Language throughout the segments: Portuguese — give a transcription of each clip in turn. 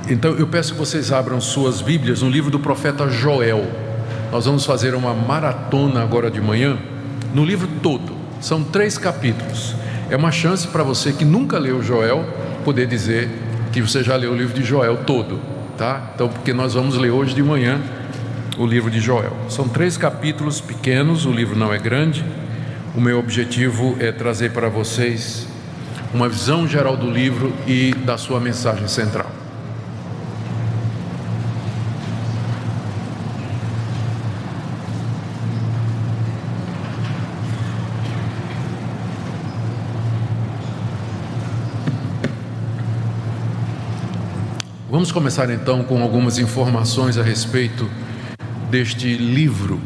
Então eu peço que vocês abram suas Bíblias no livro do profeta Joel. Nós vamos fazer uma maratona agora de manhã no livro todo. São 3 capítulos. É uma chance para você que nunca leu Joel poder dizer que você já leu o livro de Joel todo, tá? Então, porque nós vamos ler hoje de manhã o livro de Joel. São 3 capítulos pequenos, o livro não é grande. O meu objetivo é trazer para vocês uma visão geral do livro e da sua mensagem central. Vamos começar então com algumas informações a respeito deste livro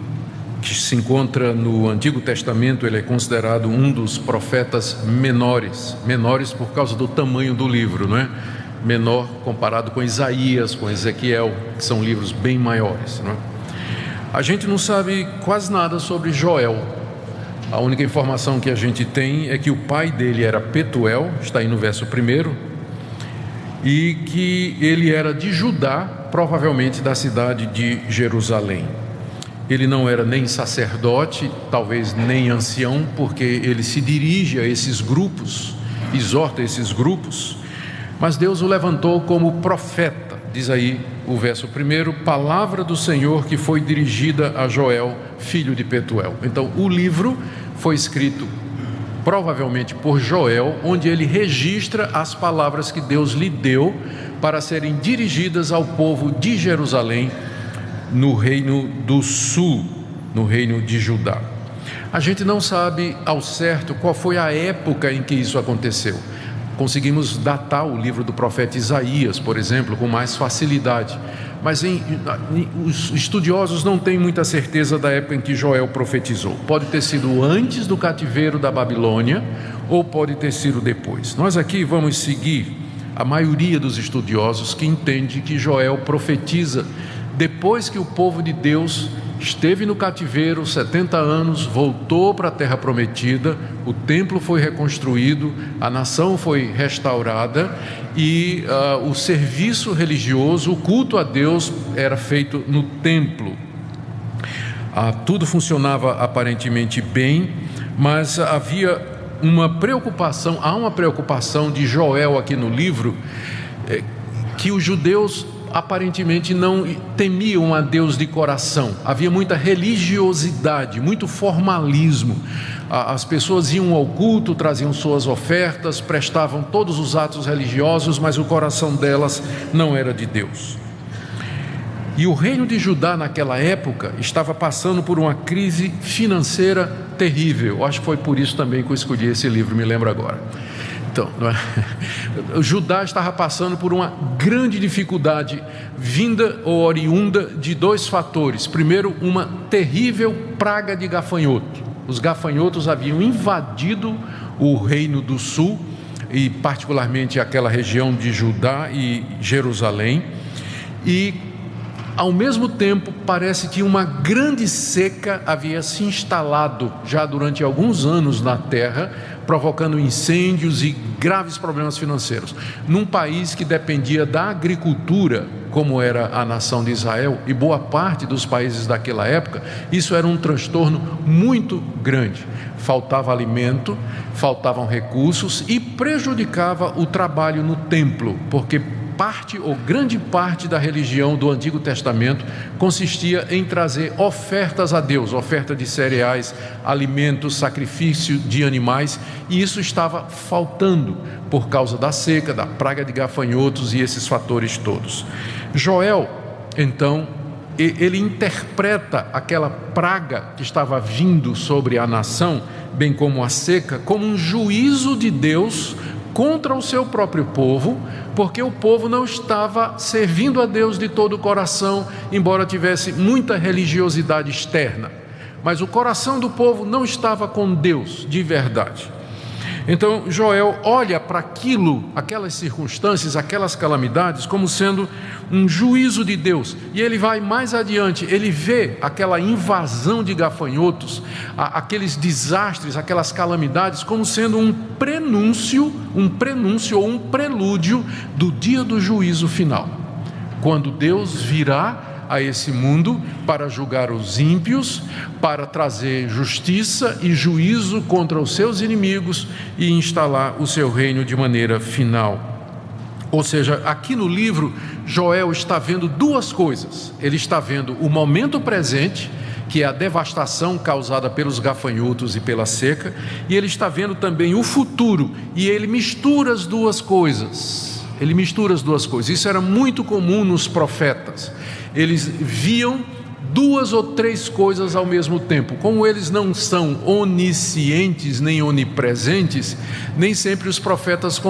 que se encontra no Antigo Testamento. Ele é considerado um dos profetas menores por causa do tamanho do livro, não é? Menor comparado com Isaías, com Ezequiel, que são livros bem maiores, não é? A gente não sabe quase nada sobre Joel. A única informação que a gente tem é que o pai dele era Petuel, está aí no verso 1, e que ele era de Judá, provavelmente da cidade de Jerusalém. Ele não era nem sacerdote, talvez nem ancião, porque ele se dirige a esses grupos, exorta esses grupos, mas Deus o levantou como profeta. Diz aí o verso 1, palavra do Senhor que foi dirigida a Joel, filho de Petuel. Então o livro foi escrito provavelmente por Joel, onde ele registra as palavras que Deus lhe deu para serem dirigidas ao povo de Jerusalém, no reino do sul, no reino de Judá. A gente não sabe ao certo qual foi a época em que isso aconteceu. Conseguimos datar o livro do profeta Isaías, por exemplo, com mais facilidade, mas os estudiosos não têm muita certeza da época em que Joel profetizou. Pode ter sido antes do cativeiro da Babilônia ou pode ter sido depois. Nós aqui vamos seguir a maioria dos estudiosos que entende que Joel profetiza depois que o povo de Deus esteve no cativeiro 70 anos, voltou para a terra prometida, o templo foi reconstruído, a nação foi restaurada e o serviço religioso, o culto a Deus era feito no templo. Tudo funcionava aparentemente bem, mas havia uma preocupação, há uma preocupação de Joel aqui no livro, que os judeus aparentemente não temiam a Deus de coração. Havia muita religiosidade, muito formalismo. As pessoas iam ao culto, traziam suas ofertas, prestavam todos os atos religiosos, mas o coração delas não era de Deus. E o reino de Judá naquela época estava passando por uma crise financeira terrível. Acho que foi por isso também que eu escolhi esse livro, me lembro agora. Então, o Judá estava passando por uma grande dificuldade, vinda ou oriunda de 2 fatores. Primeiro, uma terrível praga de gafanhoto. Os gafanhotos haviam invadido o reino do sul, e particularmente aquela região de Judá e Jerusalém, e ao mesmo tempo parece que uma grande seca havia se instalado já durante alguns anos na terra, provocando incêndios e graves problemas financeiros. Num país que dependia da agricultura, como era a nação de Israel e boa parte dos países daquela época, isso era um transtorno muito grande. Faltava alimento, faltavam recursos e prejudicava o trabalho no templo, porque parte ou grande parte da religião do Antigo Testamento consistia em trazer ofertas a Deus, oferta de cereais, alimentos, sacrifício de animais, e isso estava faltando por causa da seca, da praga de gafanhotos e esses fatores todos. Joel, então, ele interpreta aquela praga que estava vindo sobre a nação, bem como a seca, como um juízo de Deus contra o seu próprio povo, porque o povo não estava servindo a Deus de todo o coração, embora tivesse muita religiosidade externa, mas o coração do povo não estava com Deus de verdade. Então Joel olha para aquilo, aquelas circunstâncias, aquelas calamidades, como sendo um juízo de Deus. E ele vai mais adiante, ele vê aquela invasão de gafanhotos, aqueles desastres, aquelas calamidades, como sendo um prenúncio ou um prelúdio do dia do juízo final. quando Deus virá a esse mundo para julgar os ímpios, para trazer justiça e juízo contra os seus inimigos e instalar o seu reino de maneira final. Ou seja, aqui no livro, Joel está vendo duas coisas. Ele está vendo o momento presente, que é a devastação causada pelos gafanhotos e pela seca, e ele está vendo também o futuro, e ele mistura as duas coisas. Isso era muito comum nos profetas. Eles viam duas ou três coisas ao mesmo tempo. Como eles não são oniscientes nem onipresentes, nem sempre os profetas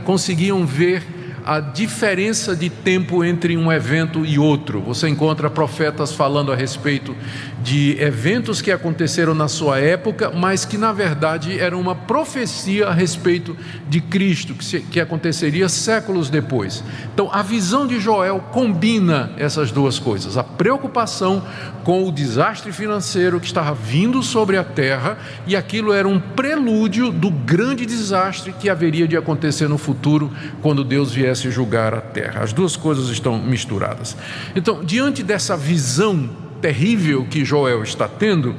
conseguiam ver a diferença de tempo entre um evento e outro. Você encontra profetas falando a respeito de eventos que aconteceram na sua época, mas que na verdade eram uma profecia a respeito de Cristo, que aconteceria séculos depois. Então a visão de Joel combina essas duas coisas: a preocupação com o desastre financeiro que estava vindo sobre a terra, e aquilo era um prelúdio do grande desastre que haveria de acontecer no futuro, quando Deus viesse julgar a terra. As duas coisas estão misturadas. Então, diante dessa visão terrível que Joel está tendo,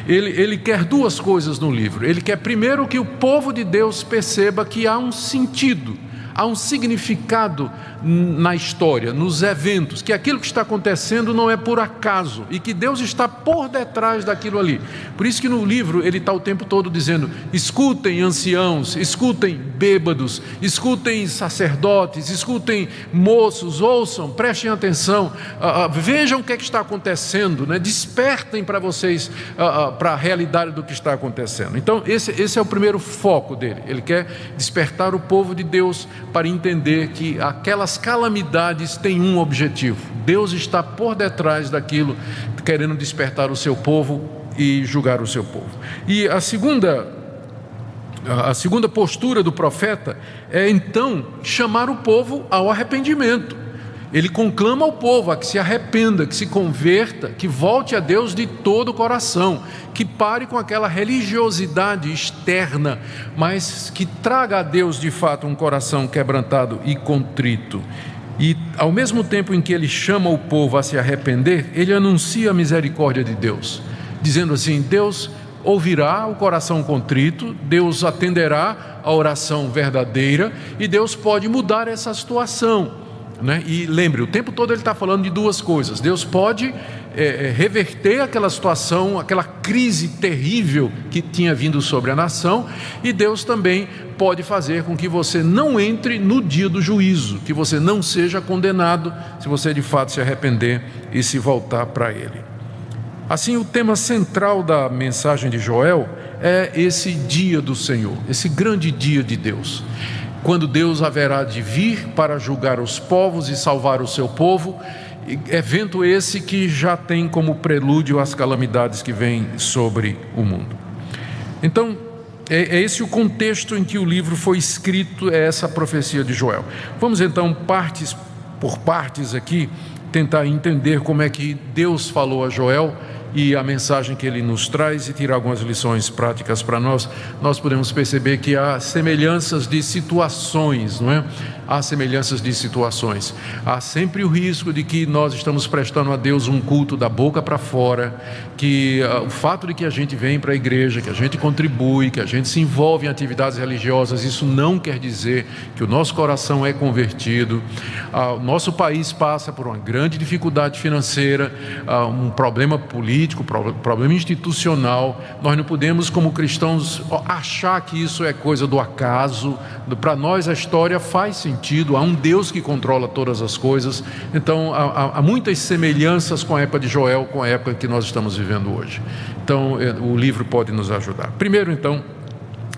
ele quer duas coisas no livro. Ele quer primeiro que o povo de Deus perceba que há um sentido, há um significado na história, nos eventos, que aquilo que está acontecendo não é por acaso, e que Deus está por detrás daquilo ali. Por isso que no livro ele está o tempo todo dizendo: escutem anciãos, escutem bêbados, escutem sacerdotes, escutem moços, ouçam, prestem atenção, vejam o que é que está acontecendo, né? Despertem para vocês, para a realidade do que está acontecendo. Então esse é o primeiro foco dele. Ele quer despertar o povo de Deus para entender que aquelas calamidades têm um objetivo. Deus está por detrás daquilo, querendo despertar o seu povo e julgar o seu povo. E a segunda postura do profeta é então chamar o povo ao arrependimento. Ele conclama ao povo a que se arrependa, que se converta, que volte a Deus de todo o coração, que pare com aquela religiosidade externa, mas que traga a Deus de fato um coração quebrantado e contrito. E ao mesmo tempo em que ele chama o povo a se arrepender, ele anuncia a misericórdia de Deus, dizendo assim: Deus ouvirá o coração contrito, Deus atenderá a oração verdadeira, e Deus pode mudar essa situação. E lembre, o tempo todo ele está falando de duas coisas. Deus pode reverter aquela situação, aquela crise terrível que tinha vindo sobre a nação, e Deus também pode fazer com que você não entre no dia do juízo, que você não seja condenado, se você de fato se arrepender e se voltar para Ele. Assim, o tema central da mensagem de Joel é esse dia do Senhor, esse grande dia de Deus, quando Deus haverá de vir para julgar os povos e salvar o seu povo, evento esse que já tem como prelúdio as calamidades que vêm sobre o mundo. Então, é esse o contexto em que o livro foi escrito, é essa profecia de Joel. Vamos então, partes por partes aqui, tentar entender como é que Deus falou a Joel e a mensagem que ele nos traz, e tirar algumas lições práticas para nós. Nós podemos perceber que há semelhanças de situações, não é? Há semelhanças de situações. Há sempre o risco de que nós estamos prestando a Deus um culto da boca para fora, que o fato de que a gente vem para a igreja, que a gente contribui, que a gente se envolve em atividades religiosas, isso não quer dizer que o nosso coração é convertido. O nosso país passa por uma grande dificuldade financeira, um problema político, problema institucional. Nós não podemos, como cristãos, achar que isso é coisa do acaso. Para nós a história faz sentido, há um Deus que controla todas as coisas. Então há muitas semelhanças com a época de Joel, com a época que nós estamos vivendo hoje. Então o livro pode nos ajudar. Primeiro então,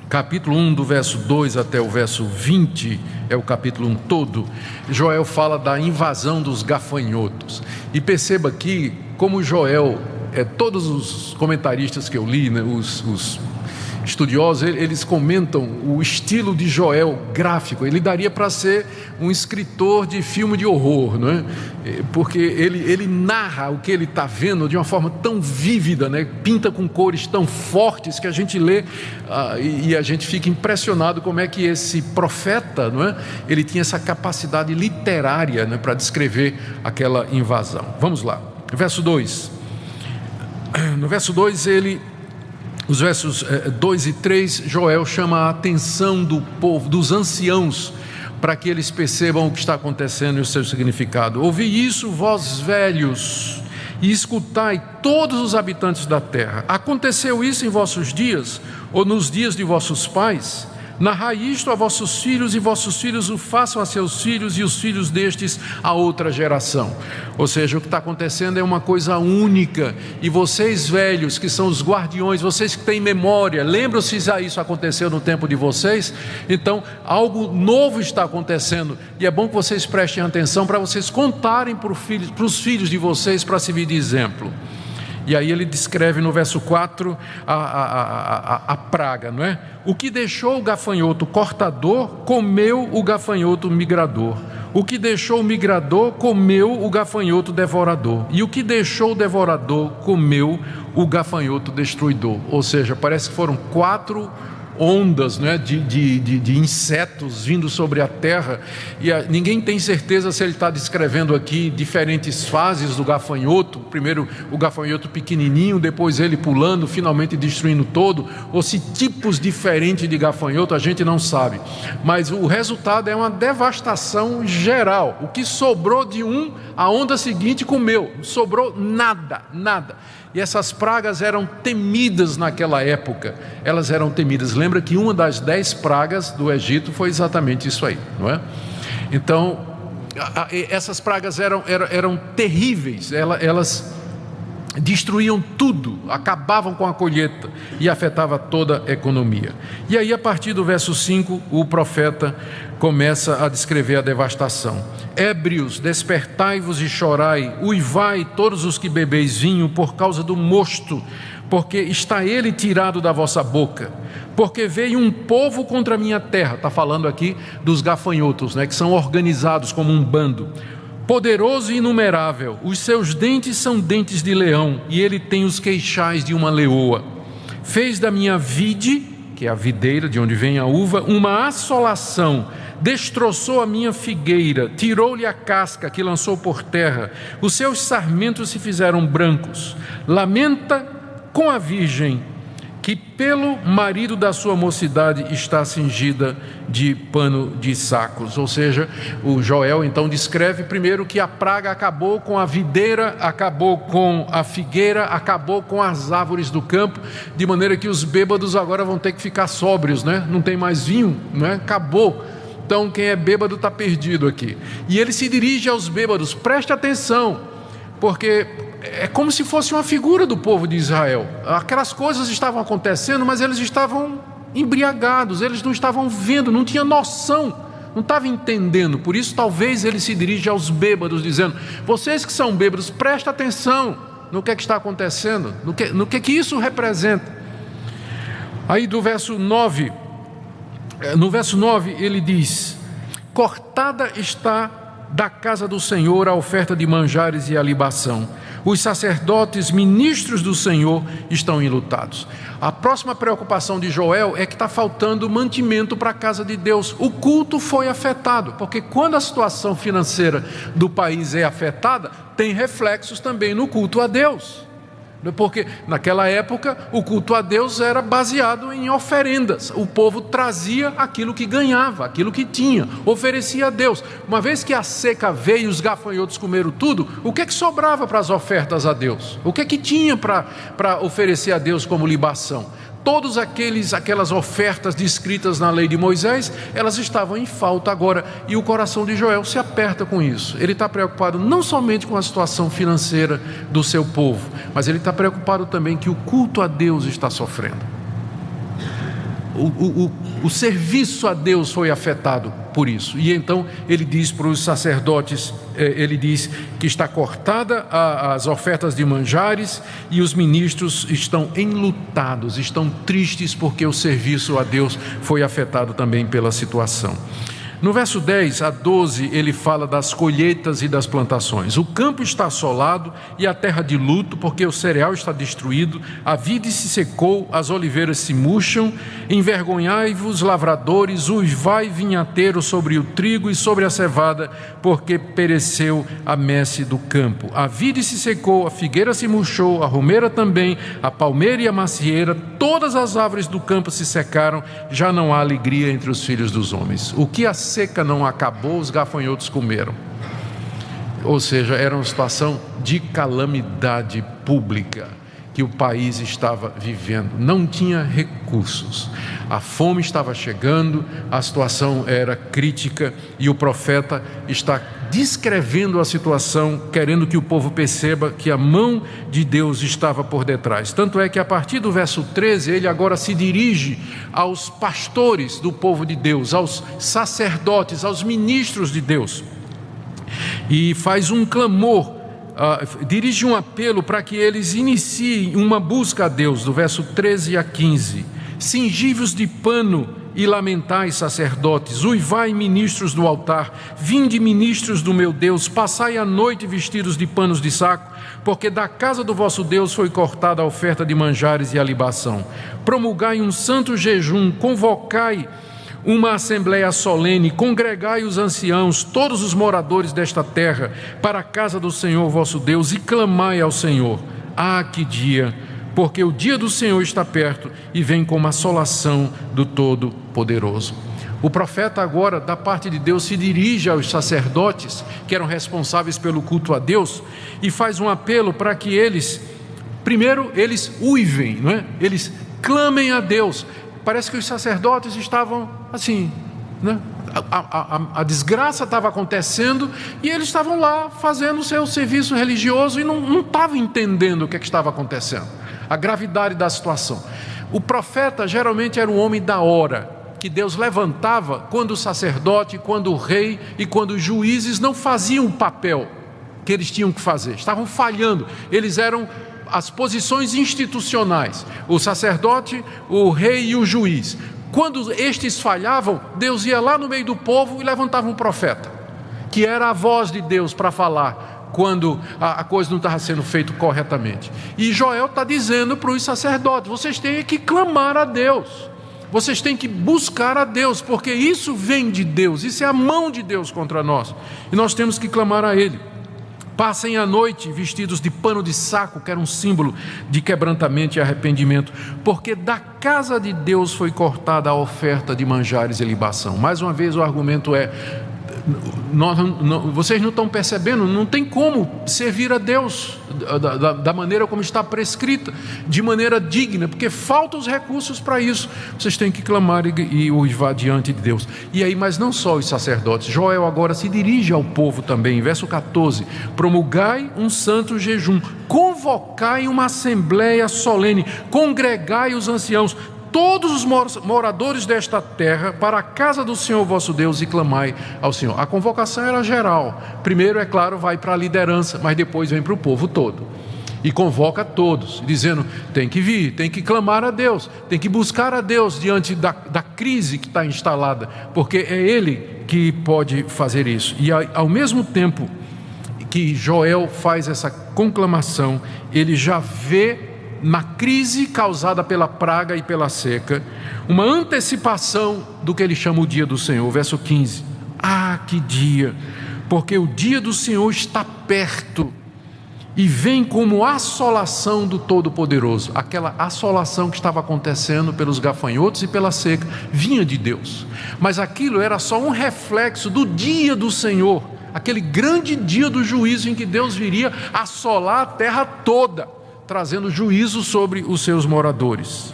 capítulo 1 do verso 2 até o verso 20, é o capítulo 1 todo. Joel fala da invasão dos gafanhotos, e perceba aqui como Joel, todos os comentaristas que eu li, né, os estudiosos, eles comentam o estilo de Joel gráfico. Ele daria para ser um escritor de filme de horror, não é? Porque ele narra o que ele está vendo de uma forma tão vívida, né? Pinta com cores tão fortes que a gente lê e a gente fica impressionado como é que esse profeta, não é? Ele tinha essa capacidade literária, né, para descrever aquela invasão. Vamos lá, verso 2. No verso 2 os versos 2 e 3, Joel chama a atenção do povo, dos anciãos, para que eles percebam o que está acontecendo e o seu significado. Ouvi isso, vós velhos, e escutai todos os habitantes da terra. Aconteceu isso em vossos dias, ou nos dias de vossos pais? Narrai isto a vossos filhos, e vossos filhos o façam a seus filhos, e os filhos destes a outra geração. Ou seja, o que está acontecendo é uma coisa única, e vocês velhos, que são os guardiões, vocês que têm memória, lembram-se se isso aconteceu no tempo de vocês? Então, algo novo está acontecendo, e é bom que vocês prestem atenção para vocês contarem para os filhos de vocês, para servir de exemplo. E aí ele descreve no verso 4 a praga, não é? O que deixou o gafanhoto cortador, comeu o gafanhoto migrador. O que deixou o migrador, comeu o gafanhoto devorador. E o que deixou o devorador, comeu o gafanhoto destruidor. Ou seja, parece que foram 4 ondas, né, de insetos vindo sobre a terra, e ninguém tem certeza se ele está descrevendo aqui diferentes fases do gafanhoto, primeiro o gafanhoto pequenininho, depois ele pulando, finalmente destruindo todo, ou se tipos diferentes de gafanhoto, a gente não sabe, mas o resultado é uma devastação geral. O que sobrou de a onda seguinte comeu, não sobrou nada. E essas pragas eram temidas naquela época, elas eram temidas. Lembra que uma das 10 pragas do Egito foi exatamente isso aí, não é? Então, essas pragas eram terríveis, elas destruíam tudo, acabavam com a colheita e afetava toda a economia. E aí, a partir do verso 5, o profeta começa a descrever a devastação. Ébrios, despertai-vos e chorai, uivai todos os que bebeis vinho por causa do mosto, porque está ele tirado da vossa boca. Porque veio um povo contra a minha terra, está falando aqui dos gafanhotos, né, que são organizados como um bando. Poderoso e inumerável, os seus dentes são dentes de leão, e ele tem os queixais de uma leoa. Fez da minha vide, que é a videira de onde vem a uva, uma assolação, destroçou a minha figueira, tirou-lhe a casca que lançou por terra, os seus sarmentos se fizeram brancos. Lamenta com a virgem, que pelo marido da sua mocidade está cingida de pano de sacos. Ou seja, o Joel então descreve primeiro que a praga acabou com a videira, acabou com a figueira, acabou com as árvores do campo, de maneira que os bêbados agora vão ter que ficar sóbrios, né? Não tem mais vinho, né? Acabou. Então quem é bêbado está perdido aqui. E ele se dirige aos bêbados, preste atenção, porque é como se fosse uma figura do povo de Israel. Aquelas coisas estavam acontecendo, mas eles estavam embriagados, eles não estavam vendo, não tinham noção, não estavam entendendo. Por isso talvez ele se dirija aos bêbados, dizendo: vocês que são bêbados, prestem atenção no que está acontecendo, no que isso representa. Aí do verso 9, no verso 9 ele diz: cortada está da casa do Senhor a oferta de manjares e a libação. Os sacerdotes, ministros do Senhor, estão enlutados. A próxima preocupação de Joel é que está faltando mantimento para a casa de Deus. O culto foi afetado, porque quando a situação financeira do país é afetada, tem reflexos também no culto a Deus. Porque naquela época o culto a Deus era baseado em oferendas. O povo trazia aquilo que ganhava, aquilo que tinha, oferecia a Deus. Uma vez que a seca veio e os gafanhotos comeram tudo, o que é que sobrava para as ofertas a Deus? O que é que tinha para oferecer a Deus como libação? Todas aquelas ofertas descritas na lei de Moisés, elas estavam em falta agora, e o coração de Joel se aperta com isso. Ele está preocupado não somente com a situação financeira do seu povo, mas ele está preocupado também que o culto a Deus está sofrendo. o serviço a Deus foi afetado por isso. E então ele diz para os sacerdotes, ele diz que está cortada as ofertas de manjares, e os ministros estão enlutados, estão tristes porque o serviço a Deus foi afetado também pela situação. No verso 10 a 12, ele fala das colheitas e das plantações. O campo está assolado e a terra de luto, porque o cereal está destruído, a vide se secou, as oliveiras se murcham. Envergonhai-vos, lavradores, uivai vinhateiro sobre o trigo e sobre a cevada, porque pereceu a messe do campo. A vide se secou, a figueira se murchou, a romeira também, a palmeira e a macieira, todas as árvores do campo se secaram, já não há alegria entre os filhos dos homens. O que a seca não acabou, os gafanhotos comeram. Ou seja, era uma situação de calamidade pública que o país estava vivendo. Não tinha recursos, a fome estava chegando, a situação era crítica, e o profeta está descrevendo a situação, querendo que o povo perceba que a mão de Deus estava por detrás. Tanto é que a partir do verso 13, ele agora se dirige aos pastores do povo de Deus, aos sacerdotes, aos ministros de Deus, e faz um clamor, dirige um apelo para que eles iniciem uma busca a Deus, do verso 13 a 15. Cingi-vos de pano e lamentai, sacerdotes, uivai, ministros do altar, vinde, ministros do meu Deus, passai a noite vestidos de panos de saco, porque da casa do vosso Deus foi cortada a oferta de manjares e a libação. Promulgai um santo jejum, convocai uma assembleia solene, congregai os anciãos, todos os moradores desta terra, para a casa do Senhor vosso Deus, e clamai ao Senhor. Ah, que dia! Porque o dia do Senhor está perto e vem como assolação do Todo-Poderoso. O profeta agora, da parte de Deus, se dirige aos sacerdotes que eram responsáveis pelo culto a Deus e faz um apelo para que eles, primeiro, eles uivem, não é? Eles clamem a Deus. Parece que os sacerdotes estavam assim, né? A desgraça estava acontecendo e eles estavam lá fazendo o seu serviço religioso e não estavam entendendo o que estava acontecendo, a gravidade da situação. O profeta geralmente era o homem da hora, que Deus levantava quando o sacerdote, quando o rei e quando os juízes não faziam o papel que eles tinham que fazer, estavam falhando. Eles eram as posições institucionais, o sacerdote, o rei e o juiz. Quando estes falhavam, Deus ia lá no meio do povo e levantava um profeta, que era a voz de Deus para falar quando a coisa não estava sendo feita corretamente. E Joel está dizendo para os sacerdotes: vocês têm que clamar a Deus, vocês têm que buscar a Deus, porque isso vem de Deus, isso é a mão de Deus contra nós, e nós temos que clamar a Ele. Passem a noite vestidos de pano de saco, que era um símbolo de quebrantamento e arrependimento, porque da casa de Deus foi cortada a oferta de manjares e libação. Mais uma vez o argumento é: vocês não estão percebendo, não tem como servir a Deus da maneira como está prescrita, de maneira digna, porque faltam os recursos para isso. Vocês têm que clamar e uivar diante de Deus. E aí, mas não só os sacerdotes, Joel agora se dirige ao povo também, verso 14: promulgai um santo jejum, convocai uma assembleia solene, congregai os anciãos, todos os moradores desta terra, para a casa do Senhor vosso Deus, e clamai ao Senhor. A convocação era geral. Primeiro, é claro, vai para a liderança, mas depois vem para o povo todo e convoca todos, dizendo: tem que vir, tem que clamar a Deus, tem que buscar a Deus diante da crise que está instalada, porque é Ele que pode fazer isso. E ao mesmo tempo que Joel faz essa conclamação, ele já vê na crise causada pela praga e pela seca uma antecipação do que ele chama o dia do Senhor. Verso 15: ah, que dia! Porque o dia do Senhor está perto e vem como assolação do Todo-Poderoso. Aquela assolação que estava acontecendo pelos gafanhotos e pela seca vinha de Deus, mas aquilo era só um reflexo do dia do Senhor, aquele grande dia do juízo em que Deus viria assolar a terra toda, trazendo juízo sobre os seus moradores.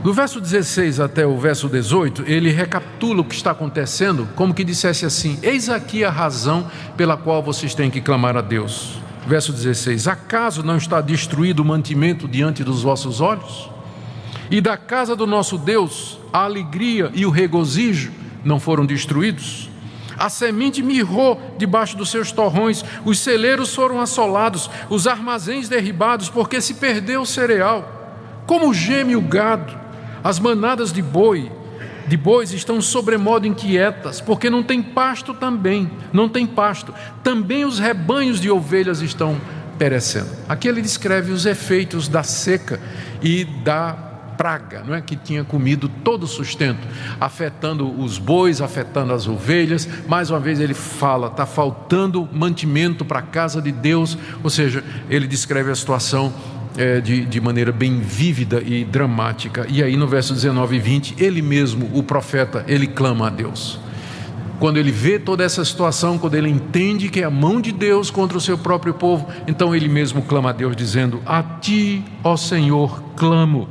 Do verso 16 até o verso 18, ele recapitula o que está acontecendo, como que dissesse assim: eis aqui a razão pela qual vocês têm que clamar a Deus. Verso 16: acaso não está destruído o mantimento diante dos vossos olhos? E da casa do nosso Deus, a alegria e o regozijo não foram destruídos? A semente mirrou debaixo dos seus torrões, os celeiros foram assolados, os armazéns derribados, porque se perdeu o cereal. Como geme o gado, as manadas de bois estão sobremodo inquietas, porque não tem pasto também, Também os rebanhos de ovelhas estão perecendo. Aqui ele descreve os efeitos da seca e da praga, não é, que tinha comido todo o sustento, afetando os bois, afetando as ovelhas. Mais uma vez ele fala, está faltando mantimento para a casa de Deus, ou seja, ele descreve a situação de maneira bem vívida e dramática. E aí no verso 19 e 20, ele mesmo, o profeta, ele clama a Deus. Quando ele vê toda essa situação, quando ele entende que é a mão de Deus contra o seu próprio povo, então ele mesmo clama a Deus dizendo: a ti, ó Senhor, clamo,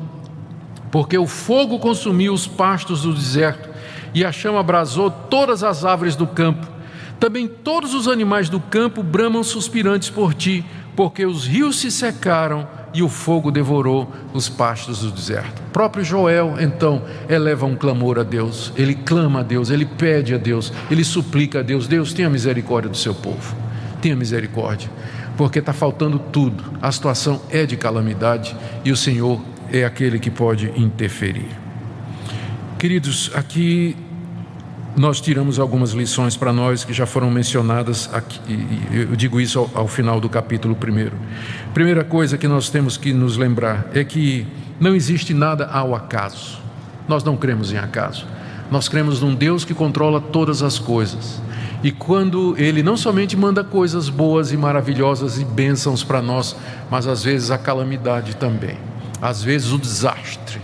porque o fogo consumiu os pastos do deserto e a chama abrasou todas as árvores do campo. Também todos os animais do campo bramam suspirantes por ti, porque os rios se secaram e o fogo devorou os pastos do deserto. O próprio Joel, então, eleva um clamor a Deus. Ele clama a Deus, ele pede a Deus, ele suplica a Deus: Deus, tenha misericórdia do seu povo, tenha misericórdia, porque está faltando tudo, a situação é de calamidade e o Senhor é aquele que pode interferir. Queridos, aqui nós tiramos algumas lições para nós que já foram mencionadas aqui, e eu digo isso ao final do capítulo 1. Primeira coisa que nós temos que nos lembrar é que não existe nada ao acaso. Nós não cremos em acaso. Nós cremos num Deus que controla todas as coisas. E quando Ele não somente manda coisas boas e maravilhosas e bênçãos para nós, mas às vezes a calamidade também. Às vezes o desastre,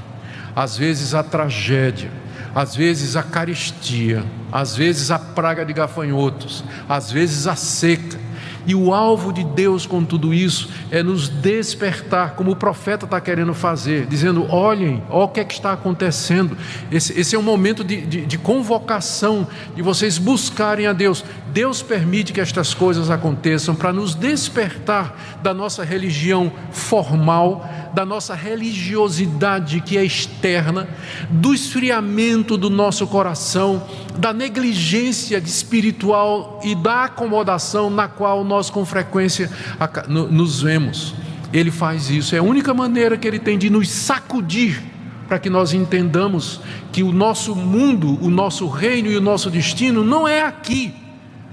às vezes a tragédia, às vezes a carestia, às vezes a praga de gafanhotos, às vezes a seca. E o alvo de Deus com tudo isso é nos despertar, como o profeta está querendo fazer, dizendo: olhem, olha o que é que está acontecendo. Esse é um momento de convocação, de vocês buscarem a Deus. Deus permite que estas coisas aconteçam para nos despertar da nossa religião formal, da nossa religiosidade que é externa, do esfriamento do nosso coração, da negligência espiritual e da acomodação na qual nós com frequência nos vemos. Ele faz isso, é a única maneira que Ele tem de nos sacudir, para que nós entendamos que o nosso mundo, o nosso reino e o nosso destino não é aqui,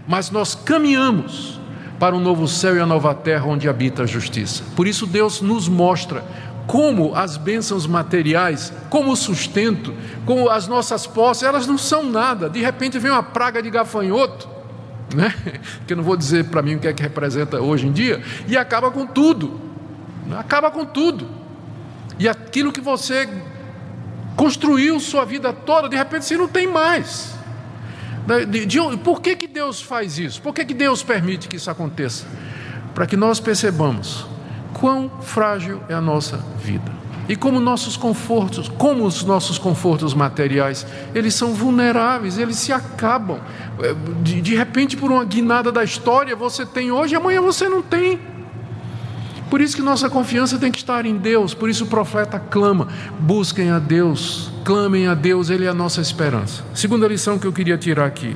mas nós caminhamos para um novo céu e a nova terra onde habita a justiça. Por isso Deus nos mostra como as bênçãos materiais, como o sustento, como as nossas posses, elas não são nada. De repente vem uma praga de gafanhoto, né? Que eu não vou dizer para mim o que é que representa hoje em dia, e acaba com tudo. E aquilo que você construiu sua vida toda, de repente você não tem mais. Por que Deus faz isso? Por que Deus permite que isso aconteça? Para que nós percebamos quão frágil é a nossa vida e como os nossos confortos materiais, eles são vulneráveis, eles se acabam. De repente, por uma guinada da história, você tem hoje e amanhã você não tem. Por isso que nossa confiança tem que estar em Deus. Por isso o profeta clama: busquem a Deus, clamem a Deus, Ele é a nossa esperança. Segunda lição que eu queria tirar aqui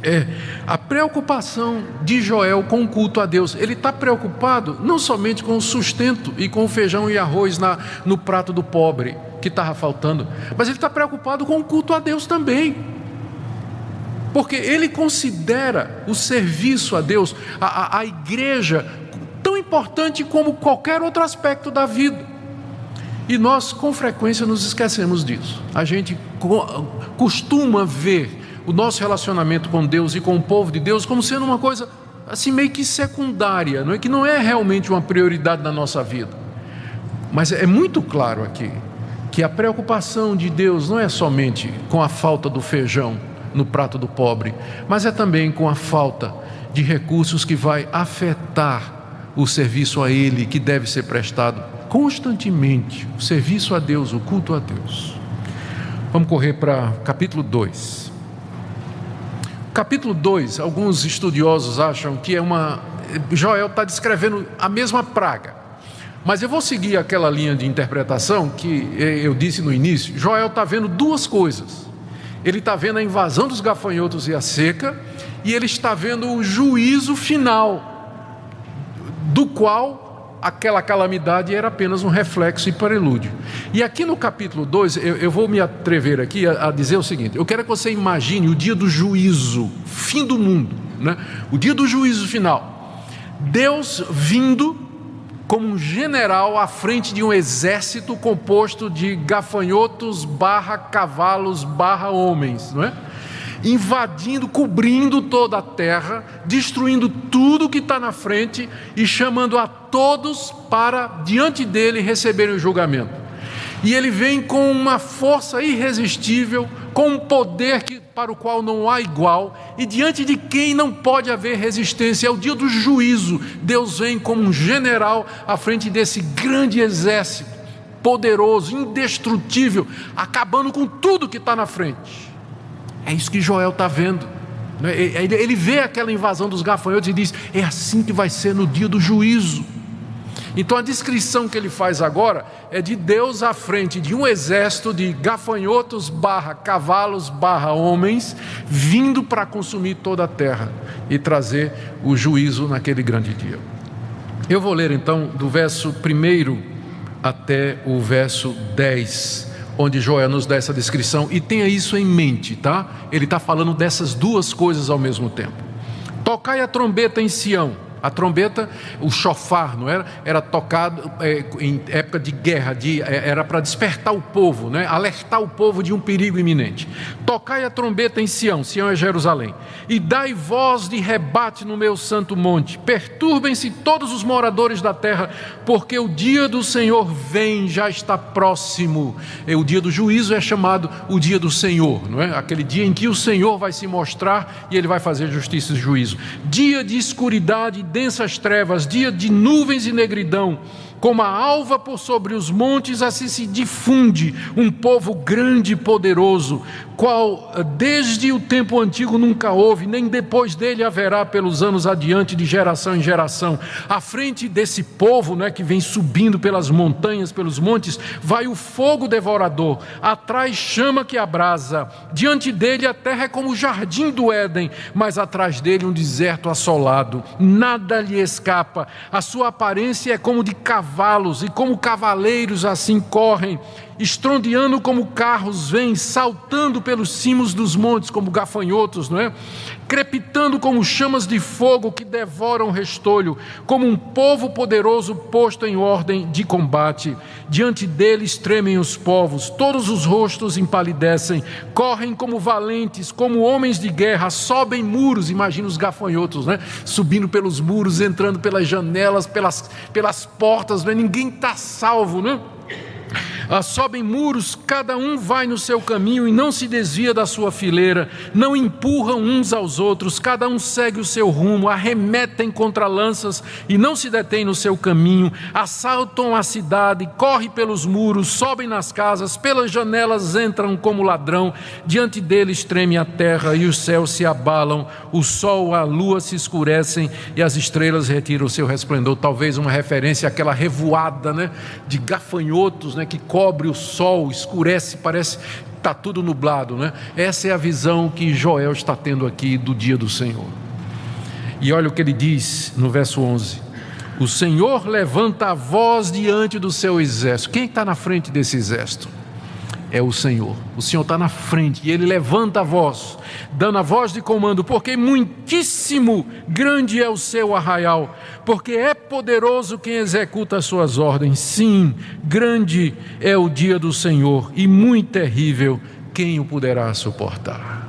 é a preocupação de Joel com o culto a Deus. Ele está preocupado não somente com o sustento e com o feijão e arroz no prato do pobre que estava faltando, mas ele está preocupado com o culto a Deus também, porque ele considera o serviço a Deus, a igreja, tão importante como qualquer outro aspecto da vida. E nós com frequência nos esquecemos disso. A gente costuma ver o nosso relacionamento com Deus e com o povo de Deus como sendo uma coisa assim meio que secundária, não é? Que não é realmente uma prioridade na nossa vida. Mas é muito claro aqui que a preocupação de Deus não é somente com a falta do feijão no prato do pobre, mas é também com a falta de recursos que vai afetar o serviço a Ele, que deve ser prestado constantemente, o serviço a Deus, o culto a Deus. Vamos correr para capítulo 2. Capítulo 2, alguns estudiosos acham que Joel está descrevendo a mesma praga, Mas eu vou seguir aquela linha de interpretação que eu disse no início. Joel está vendo duas coisas. Ele está vendo a invasão dos gafanhotos e a seca, e ele está vendo o juízo final, do qual aquela calamidade era apenas um reflexo e prelúdio. E aqui no capítulo 2, eu vou me atrever aqui a dizer o seguinte: eu quero que você imagine o dia do juízo, fim do mundo, né? O dia do juízo final, Deus vindo como um general à frente de um exército composto de gafanhotos / cavalos / homens, não é? Invadindo, cobrindo toda a terra, destruindo tudo que está na frente e chamando a todos para diante dele receberem o julgamento. E ele vem com uma força irresistível, com um poder para o qual não há igual, e diante de quem não pode haver resistência. É o dia do juízo. Deus vem como um general à frente desse grande exército, poderoso, indestrutível, acabando com tudo que está na frente. É isso que Joel está vendo. Ele vê aquela invasão dos gafanhotos e diz: é assim que vai ser no dia do juízo. Então a descrição que ele faz agora é de Deus à frente de um exército de gafanhotos / cavalos / homens, vindo para consumir toda a terra e trazer o juízo naquele grande dia. Eu vou ler então do verso 1 até o verso 10, onde Joel nos dá essa descrição, e tenha isso em mente, tá? Ele está falando dessas duas coisas ao mesmo tempo. Tocai a trombeta em Sião. A trombeta, o chofar, não era? Era tocado em época de guerra, era para despertar o povo, né? Alertar o povo de um perigo iminente. Tocai a trombeta em Sião, Sião é Jerusalém, e dai voz de rebate no meu santo monte. Perturbem-se todos os moradores da terra, porque o dia do Senhor vem, já está próximo. O dia do juízo é chamado o dia do Senhor, não é? Aquele dia em que o Senhor vai se mostrar e ele vai fazer justiça e juízo. Dia de escuridade, densas trevas, dia de nuvens e negridão, como a alva por sobre os montes, assim se difunde um povo grande e poderoso, qual desde o tempo antigo nunca houve, nem depois dele haverá pelos anos adiante, de geração em geração. À frente desse povo, né, que vem subindo pelas montanhas, pelos montes, vai o fogo devorador, atrás chama que abrasa, diante dele a terra é como o jardim do Éden, mas atrás dele um deserto assolado, nada lhe escapa, a sua aparência é como de cavalos, e como cavaleiros assim correm, estrondeando como carros vêm, saltando pelos cimos dos montes como gafanhotos, não é? Crepitando como chamas de fogo que devoram restolho, como um povo poderoso posto em ordem de combate. Diante deles tremem os povos, todos os rostos empalidecem, correm como valentes, como homens de guerra, sobem muros. Imagina os gafanhotos, né? Subindo pelos muros, entrando pelas janelas, pelas portas, né? Ninguém está salvo, né? Sobem muros, cada um vai no seu caminho e não se desvia da sua fileira, não empurram uns aos outros, cada um segue o seu rumo, arremetem contra lanças e não se detêm no seu caminho, assaltam a cidade, correm pelos muros, sobem nas casas, pelas janelas entram como ladrão, diante deles treme a terra e os céus se abalam, o sol, a lua se escurecem e as estrelas retiram o seu resplendor. Talvez uma referência àquela revoada, né, de gafanhotos, né, que cobre o sol, escurece, parece que está tudo nublado, né? Essa é a visão que Joel está tendo aqui do dia do Senhor. E olha o que ele diz no verso 11: o Senhor levanta a voz diante do seu exército. Quem está na frente desse exército? É o Senhor. O Senhor está na frente e ele levanta a voz, dando a voz de comando, porque muitíssimo grande é o seu arraial, porque é poderoso quem executa as suas ordens. Sim, grande é o dia do Senhor e muito terrível, quem o poderá suportar?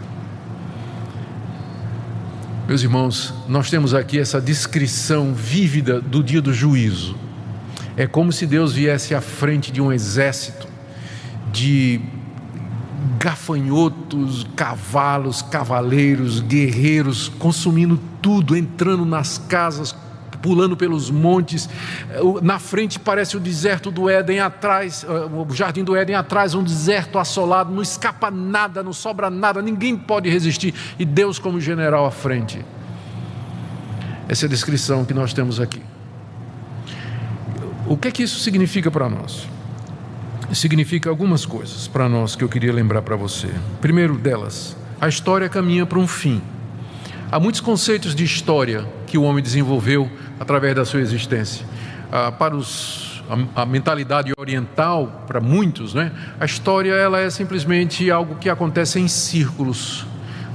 Meus irmãos, nós temos aqui essa descrição vívida do dia do juízo. É como se Deus viesse à frente de um exército de gafanhotos, cavalos, cavaleiros, guerreiros, consumindo tudo, entrando nas casas, pulando pelos montes. Na frente parece o deserto do Éden, atrás, o jardim do Éden, atrás um deserto assolado, não escapa nada, não sobra nada, ninguém pode resistir, e Deus como general à frente. Essa é a descrição que nós temos aqui. O que é que isso significa para nós? Significa algumas coisas para nós que eu queria lembrar para você. Primeiro delas, a história caminha para um fim. Há muitos conceitos de história que o homem desenvolveu através da sua existência. Para a mentalidade oriental, para muitos, né? A história ela é simplesmente algo que acontece em círculos.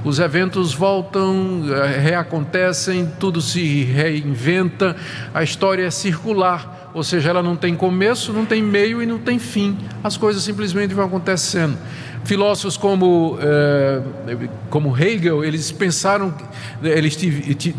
Os eventos voltam, reacontecem, tudo se reinventa. A história é circular, ou seja, ela não tem começo, não tem meio e não tem fim. As coisas simplesmente vão acontecendo. Filósofos como Hegel, eles pensaram, eles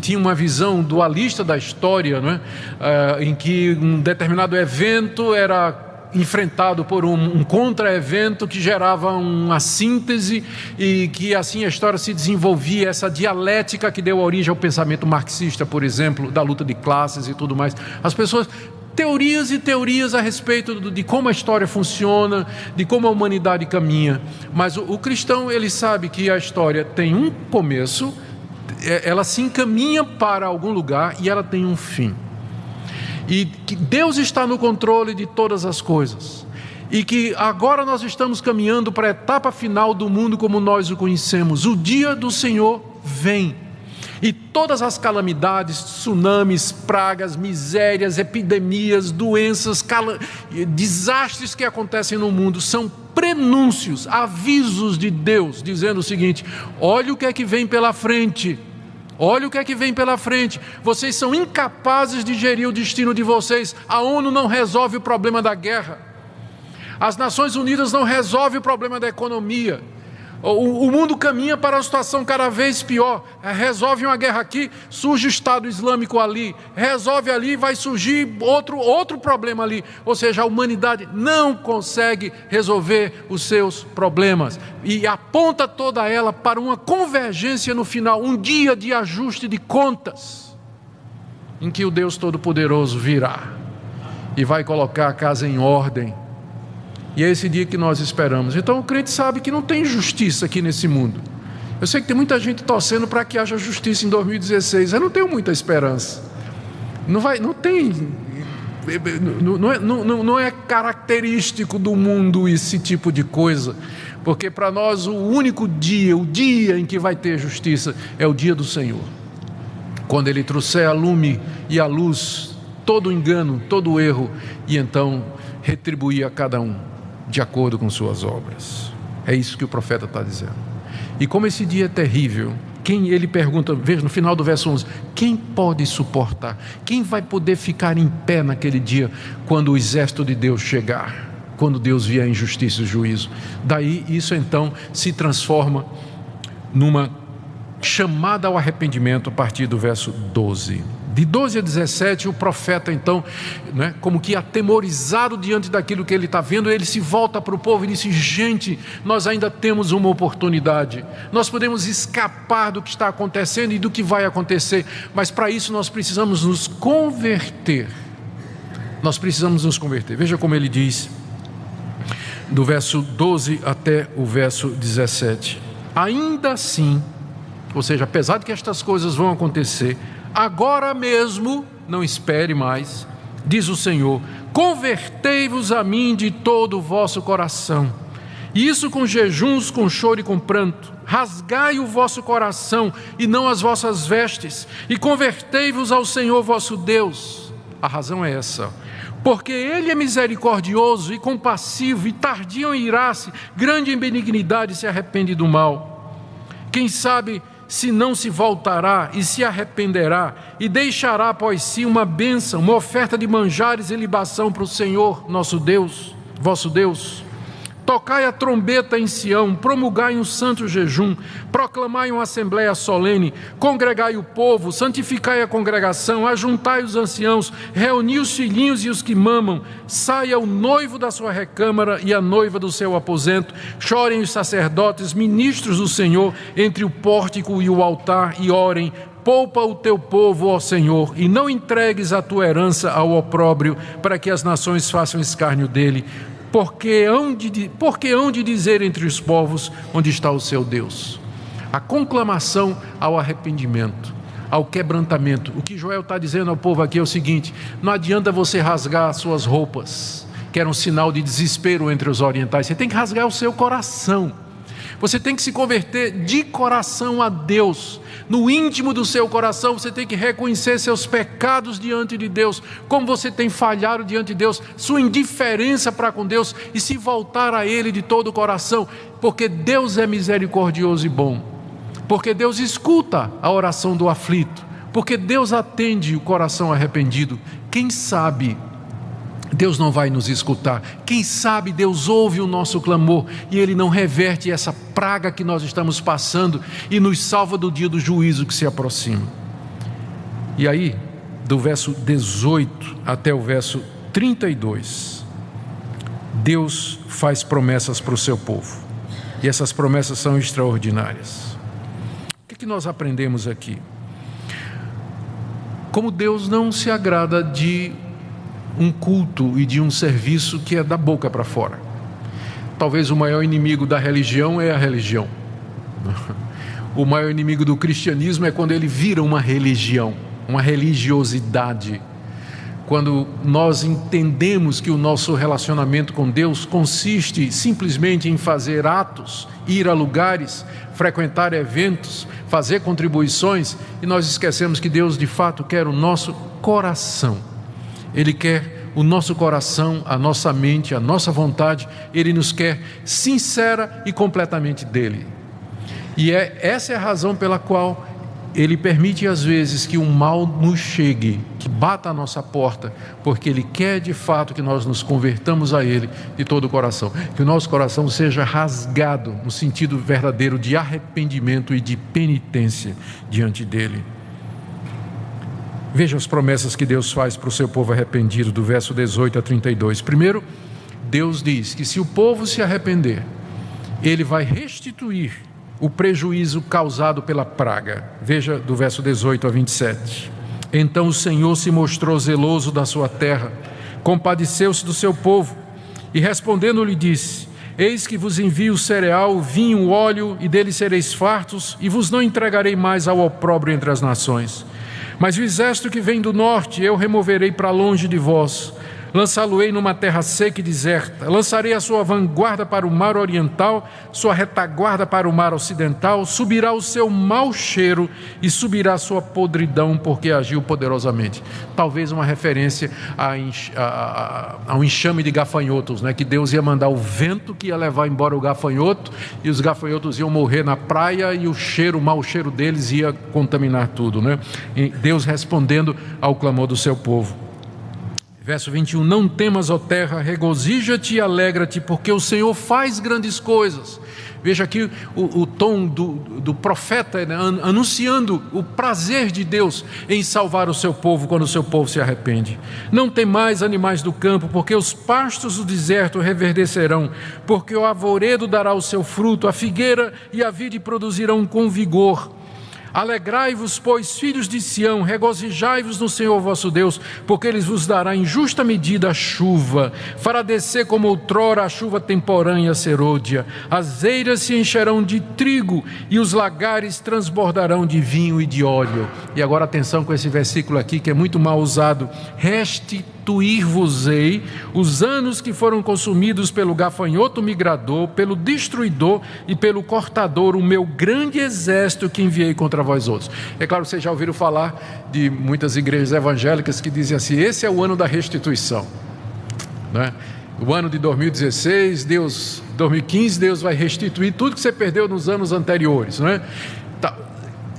tinham uma visão dualista da história, não é? Em que um determinado evento era enfrentado por um contra-evento que gerava uma síntese e que assim a história se desenvolvia, essa dialética que deu origem ao pensamento marxista, por exemplo, da luta de classes e tudo mais. As pessoas... Teorias e teorias a respeito de como a história funciona, de como a humanidade caminha. Mas o cristão, ele sabe que a história tem um começo, ela se encaminha para algum lugar e ela tem um fim. E que Deus está no controle de todas as coisas. E que agora nós estamos caminhando para a etapa final do mundo como nós o conhecemos. O dia do Senhor vem. E todas as calamidades, tsunamis, pragas, misérias, epidemias, doenças, desastres que acontecem no mundo são prenúncios, avisos de Deus, dizendo o seguinte: olha o que é que vem pela frente. Olha o que é que vem pela frente. Vocês são incapazes de gerir o destino de vocês. A ONU não resolve o problema da guerra. As Nações Unidas não resolvem o problema da economia. O mundo caminha para uma situação cada vez pior. Resolve uma guerra aqui, surge o Estado Islâmico ali. Resolve ali, vai surgir outro problema ali. Ou seja, a humanidade não consegue resolver os seus problemas. E aponta toda ela para uma convergência no final, um dia de ajuste de contas, em que o Deus Todo-Poderoso virá e vai colocar a casa em ordem. E é esse dia que nós esperamos. Então o crente sabe que não tem justiça aqui nesse mundo. Eu sei que tem muita gente torcendo para que haja justiça em 2016. Eu não tenho muita esperança. Não é característico do mundo esse tipo de coisa. Porque para nós o único dia, o dia em que vai ter justiça é o dia do Senhor. Quando Ele trouxer a lume e a luz, todo o engano, todo o erro, e então retribuir a cada um de acordo com suas obras. É isso que o profeta está dizendo. E como esse dia é terrível, ele pergunta, veja no final do verso 11, quem pode suportar? Quem vai poder ficar em pé naquele dia, quando o exército de Deus chegar? Quando Deus vier em justiça e juízo? Daí isso então se transforma numa chamada ao arrependimento a partir do verso 12. De 12 a 17, o profeta então, né, como que atemorizado diante daquilo que ele está vendo, ele se volta para o povo e diz: gente, nós ainda temos uma oportunidade, nós podemos escapar do que está acontecendo e do que vai acontecer, mas para isso nós precisamos nos converter. Nós precisamos nos converter. Veja como ele diz, do verso 12 até o verso 17. Ainda assim, ou seja, apesar de que estas coisas vão acontecer, agora mesmo, não espere mais, diz o Senhor, convertei-vos a mim de todo o vosso coração, e isso com jejuns, com choro e com pranto, rasgai o vosso coração e não as vossas vestes, e convertei-vos ao Senhor vosso Deus. A razão é essa: porque Ele é misericordioso e compassivo e tardio em irar-se, grande em benignidade, e se arrepende do mal. Quem sabe se não se voltará e se arrependerá e deixará após si uma bênção, uma oferta de manjares e libação para o Senhor nosso Deus, vosso Deus. Tocai a trombeta em Sião, promulgai um santo jejum, proclamai uma assembleia solene, congregai o povo, santificai a congregação, ajuntai os anciãos, reuni os filhinhos e os que mamam, saia o noivo da sua recâmara e a noiva do seu aposento, chorem os sacerdotes, ministros do Senhor, entre o pórtico e o altar, e orem: poupa o teu povo, ó Senhor, e não entregues a tua herança ao opróbrio, para que as nações façam escárnio dele. Porque hão de dizer entre os povos: onde está o seu Deus? A conclamação ao arrependimento, ao quebrantamento. O que Joel está dizendo ao povo aqui é o seguinte: não adianta você rasgar suas roupas, que era um sinal de desespero entre os orientais. Você tem que rasgar o seu coração. Você tem que se converter de coração a Deus. No íntimo do seu coração, você tem que reconhecer seus pecados diante de Deus, como você tem falhado diante de Deus, sua indiferença para com Deus, e se voltar a Ele de todo o coração, porque Deus é misericordioso e bom, porque Deus escuta a oração do aflito, porque Deus atende o coração arrependido. Quem sabe Deus não vai nos escutar? Quem sabe Deus ouve o nosso clamor e Ele não reverte essa praga que nós estamos passando e nos salva do dia do juízo que se aproxima. E aí, do verso 18 até o verso 32, Deus faz promessas para o seu povo, e essas promessas são extraordinárias. O que nós aprendemos aqui? Como Deus não se agrada de um culto e de um serviço que é da boca para fora. Talvez o maior inimigo da religião é a religião. O maior inimigo do cristianismo é quando ele vira uma religião, uma religiosidade. Quando nós entendemos que o nosso relacionamento com Deus consiste simplesmente em fazer atos, ir a lugares, frequentar eventos, fazer contribuições, e nós esquecemos que Deus de fato quer o nosso coração. Ele quer o nosso coração, a nossa mente, a nossa vontade. Ele nos quer sincera e completamente dele. E essa é a razão pela qual Ele permite às vezes que o mal nos chegue, que bata a nossa porta, porque Ele quer de fato que nós nos convertamos a Ele de todo o coração, que o nosso coração seja rasgado no sentido verdadeiro de arrependimento e de penitência diante dEle. Veja as promessas que Deus faz para o seu povo arrependido, do verso 18 a 32. Primeiro, Deus diz que se o povo se arrepender, Ele vai restituir o prejuízo causado pela praga. Veja do verso 18 a 27. Então o Senhor se mostrou zeloso da sua terra, compadeceu-se do seu povo, e respondendo lhe disse: eis que vos envio o cereal, o vinho, o óleo, e dele sereis fartos, e vos não entregarei mais ao opróbrio entre as nações. Mas o exército que vem do norte eu removerei para longe de vós, lançá-lo-ei numa terra seca e deserta, lançarei a sua vanguarda para o mar oriental, sua retaguarda para o mar ocidental, subirá o seu mau cheiro e subirá a sua podridão, porque agiu poderosamente. Talvez uma referência ao enxame de gafanhotos, né? Que Deus ia mandar o vento que ia levar embora o gafanhoto, e os gafanhotos iam morrer na praia, e o mau cheiro deles ia contaminar tudo, né? E Deus respondendo ao clamor do seu povo. Verso 21, não temas, ó terra, regozija-te e alegra-te, porque o Senhor faz grandes coisas. Veja aqui o tom do profeta, né, anunciando o prazer de Deus em salvar o seu povo quando o seu povo se arrepende. Não temais, animais do campo, porque os pastos do deserto reverdecerão, porque o arvoredo dará o seu fruto, a figueira e a vide produzirão com vigor. Alegrai-vos, pois, filhos de Sião, regozijai-vos no Senhor vosso Deus, porque Ele vos dará em justa medida a chuva, fará descer como outrora a chuva temporânea serôdia, as eiras se encherão de trigo e os lagares transbordarão de vinho e de óleo. E agora atenção com esse versículo aqui que é muito mal usado: restituir-vos-ei os anos que foram consumidos pelo gafanhoto migrador, pelo destruidor e pelo cortador, o meu grande exército que enviei contra vós outros. É claro que vocês já ouviram falar de muitas igrejas evangélicas que dizem assim: esse é o ano da restituição, né? O ano de 2016, 2015, Deus vai restituir tudo que você perdeu nos anos anteriores, né?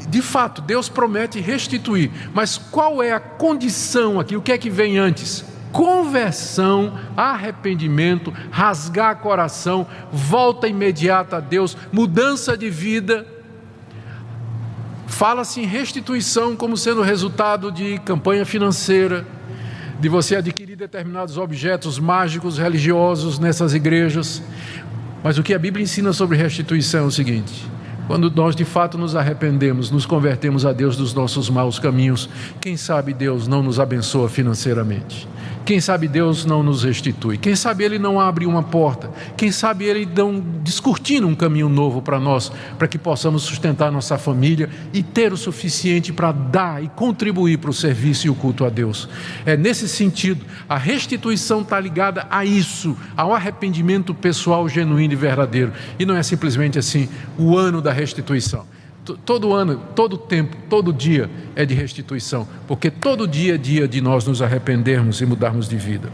De fato, Deus promete restituir, mas qual é a condição aqui? O que é que vem antes? Conversão, arrependimento, rasgar coração, volta imediata a Deus, mudança de vida. Fala-se em restituição como sendo resultado de campanha financeira, de você adquirir determinados objetos mágicos religiosos nessas igrejas. Mas o que a Bíblia ensina sobre restituição é o seguinte: quando nós de fato nos arrependemos, nos convertemos a Deus dos nossos maus caminhos, quem sabe Deus não nos abençoa financeiramente? quem sabe Deus não nos restitui, quem sabe Ele não abre uma porta, quem sabe Ele não descortina um caminho novo para nós, para que possamos sustentar nossa família e ter o suficiente para dar e contribuir para o serviço e o culto a Deus. É nesse sentido, a restituição está ligada a isso, ao arrependimento pessoal genuíno e verdadeiro, e não é simplesmente assim, o ano da restituição. Todo ano, todo tempo, todo dia é de restituição, porque todo dia é dia de nós nos arrependermos e mudarmos de vida.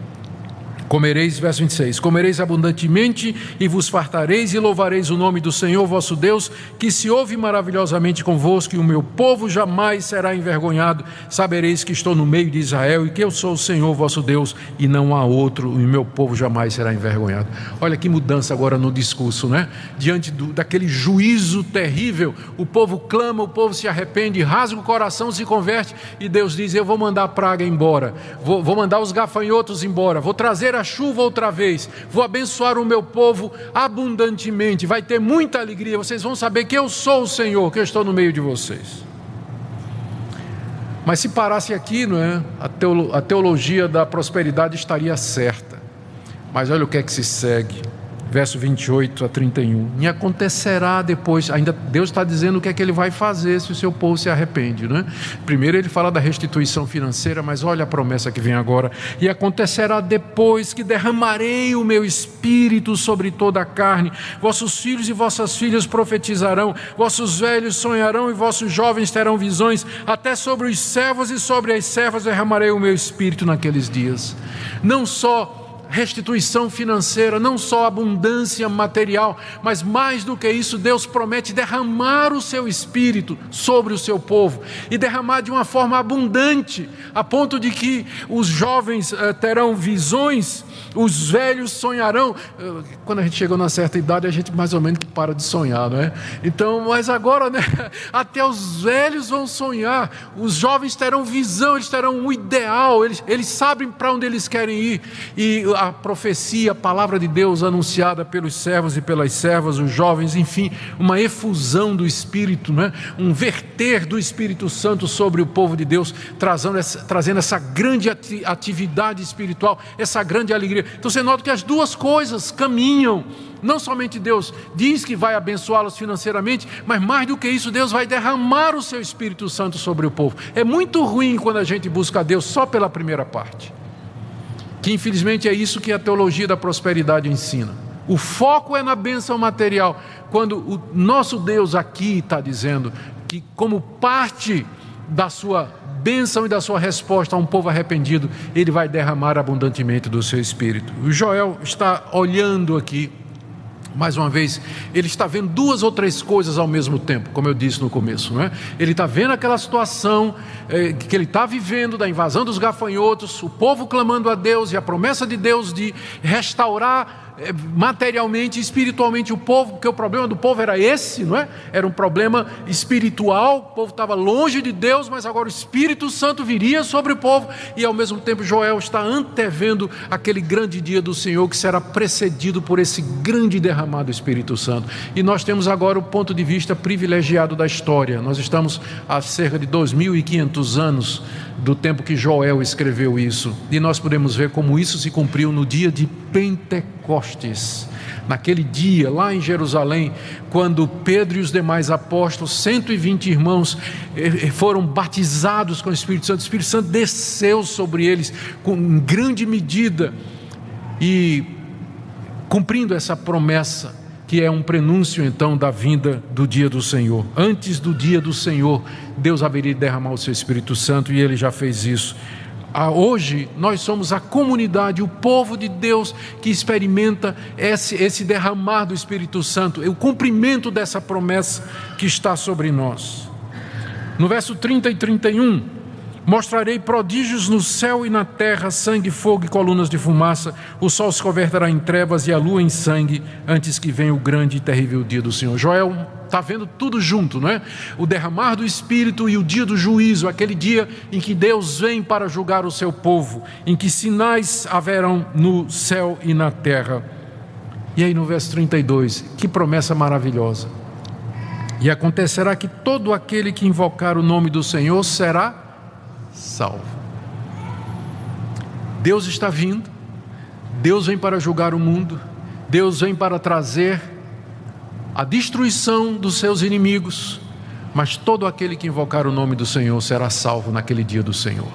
Comereis, verso 26, comereis abundantemente e vos fartareis e louvareis o nome do Senhor vosso Deus, que se ouve maravilhosamente convosco, e o meu povo jamais será envergonhado. Sabereis que estou no meio de Israel e que eu sou o Senhor vosso Deus e não há outro, e o meu povo jamais será envergonhado. Olha que mudança agora no discurso, né? Diante daquele juízo terrível, o povo clama, o povo se arrepende, rasga o coração, se converte, e Deus diz: eu vou mandar a praga embora, vou mandar os gafanhotos embora, vou trazer a chuva outra vez, vou abençoar o meu povo abundantemente, vai ter muita alegria, vocês vão saber que eu sou o Senhor, que eu estou no meio de vocês. Mas se parasse aqui, não é? A teologia da prosperidade estaria certa, mas olha o que é que se segue, verso 28 a 31, e acontecerá depois, ainda Deus está dizendo o que é que Ele vai fazer se o seu povo se arrepende, né? Primeiro Ele fala da restituição financeira, mas olha a promessa que vem agora: e acontecerá depois que derramarei o meu espírito sobre toda a carne, vossos filhos e vossas filhas profetizarão, vossos velhos sonharão e vossos jovens terão visões, até sobre os servos e sobre as servas derramarei o meu espírito naqueles dias. Não só restituição financeira, não só abundância material, mas mais do que isso, Deus promete derramar o seu espírito sobre o seu povo, e derramar de uma forma abundante, a ponto de que os jovens terão visões, os velhos sonharão. Quando a gente chegou numa certa idade, a gente mais ou menos para de sonhar, não é? Então, mas agora, né, até os velhos vão sonhar, os jovens terão visão, eles terão um ideal, eles sabem para onde eles querem ir, e a profecia, a palavra de Deus anunciada pelos servos e pelas servas, os jovens, enfim, uma efusão do Espírito, né? Um verter do Espírito Santo sobre o povo de Deus, trazendo essa grande atividade espiritual, essa grande alegria. Então você nota que as duas coisas caminham. Não somente Deus diz que vai abençoá-los financeiramente, mas mais do que isso, Deus vai derramar o seu Espírito Santo sobre o povo. É muito ruim quando a gente busca a Deus só pela primeira parte, que infelizmente é isso que a teologia da prosperidade ensina. O foco é na bênção material, quando o nosso Deus aqui está dizendo que, como parte da sua bênção e da sua resposta a um povo arrependido, Ele vai derramar abundantemente do seu Espírito. O Joel está olhando aqui, mais uma vez, ele está vendo duas ou três coisas ao mesmo tempo, como eu disse no começo, não é? Ele está vendo aquela situação que ele está vivendo, da invasão dos gafanhotos, o povo clamando a Deus e a promessa de Deus de restaurar materialmente e espiritualmente o povo, porque o problema do povo era esse, não é? Era um problema espiritual, o povo estava longe de Deus, mas agora o Espírito Santo viria sobre o povo, e ao mesmo tempo Joel está antevendo aquele grande dia do Senhor, que será precedido por esse grande derramado Espírito Santo. E nós temos agora o ponto de vista privilegiado da história. Nós estamos há cerca de 2.500 anos do tempo que Joel escreveu isso, e nós podemos ver como isso se cumpriu no dia de Pentecostes, naquele dia lá em Jerusalém, quando Pedro e os demais apóstolos, 120 irmãos, foram batizados com o Espírito Santo desceu sobre eles com grande medida, e cumprindo essa promessa, que é um prenúncio então da vinda do dia do Senhor. Antes do dia do Senhor, Deus haveria de derramar o seu Espírito Santo, e Ele já fez isso. Hoje nós somos a comunidade, o povo de Deus, que experimenta esse derramar do Espírito Santo, o cumprimento dessa promessa que está sobre nós. No verso 30 e 31, mostrarei prodígios no céu e na terra, sangue, fogo e colunas de fumaça, o sol se converterá em trevas e a lua em sangue, antes que venha o grande e terrível dia do Senhor. Joel está vendo tudo junto, não é? O derramar do Espírito e o dia do juízo, aquele dia em que Deus vem para julgar o seu povo, em que sinais haverão no céu e na terra. E aí no verso 32, que promessa maravilhosa: e acontecerá que todo aquele que invocar o nome do Senhor será salvo. Deus está vindo, Deus vem para julgar o mundo, Deus vem para trazer a destruição dos seus inimigos, mas todo aquele que invocar o nome do Senhor será salvo naquele dia do Senhor.